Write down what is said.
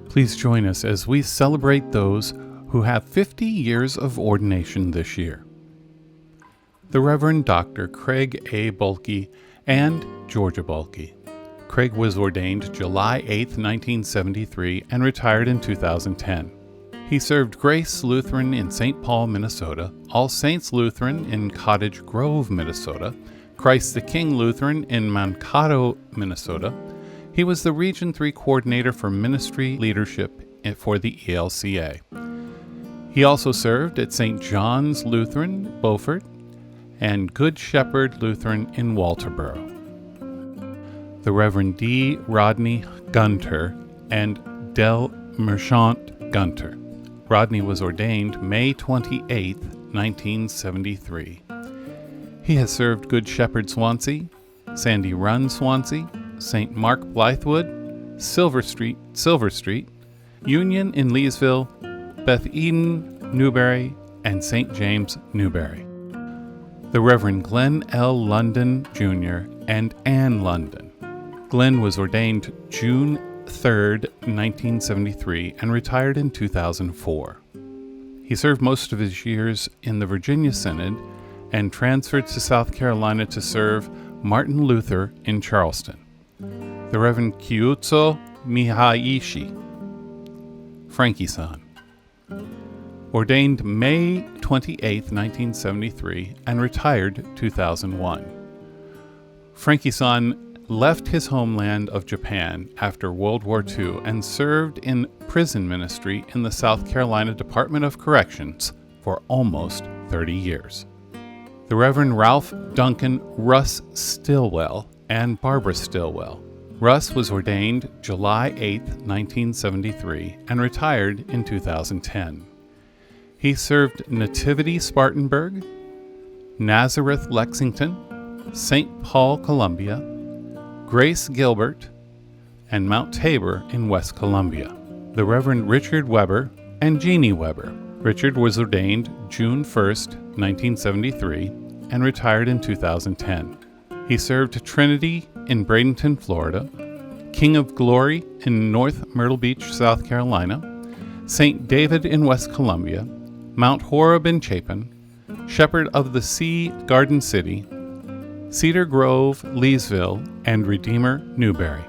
Please join us as we celebrate those who have 50 years of ordination this year. The Reverend Dr. Craig A. Bulkey and Georgia Bulkey. Craig was ordained July 8, 1973, and retired in 2010. He served Grace Lutheran in St. Paul, Minnesota, All Saints Lutheran in Cottage Grove, Minnesota, Christ the King Lutheran in Mankato, Minnesota. He was the Region 3 Coordinator for Ministry Leadership for the ELCA. He also served at St. John's Lutheran, Beaufort, and Good Shepherd Lutheran in Walterboro. The Reverend D. Rodney Gunter and Del Merchant Gunter. Rodney was ordained May 28, 1973. He has served Good Shepherd Swansea, Sandy Run Swansea, St. Mark Blythewood, Silver Street, Union in Leesville, Beth Eden, Newberry, and St. James, Newberry. The Reverend Glenn L. London, Jr. and Ann London. Glenn was ordained June 3, 1973, and retired in 2004. He served most of his years in the Virginia Synod and transferred to South Carolina to serve Martin Luther in Charleston. The Reverend Kyuzo Mihaishi, Frankie-san. Ordained May 28, 1973, and retired 2001. Frankie-san left his homeland of Japan after World War II and served in prison ministry in the South Carolina Department of Corrections for almost 30 years. The Reverend Ralph Duncan Russ Stillwell and Barbara Stillwell. Russ was ordained July 8, 1973, and retired in 2010. He served Nativity Spartanburg, Nazareth Lexington, St. Paul Columbia, Grace Gilbert, and Mount Tabor in West Columbia. The Reverend Richard Weber and Jeannie Weber. Richard was ordained June 1, 1973, and retired in 2010. He served Trinity in Bradenton, Florida, King of Glory in North Myrtle Beach, South Carolina, St. David in West Columbia, Mount Horeb in Chapin, Shepherd of the Sea, Garden City, Cedar Grove, Leesville, and Redeemer, Newberry.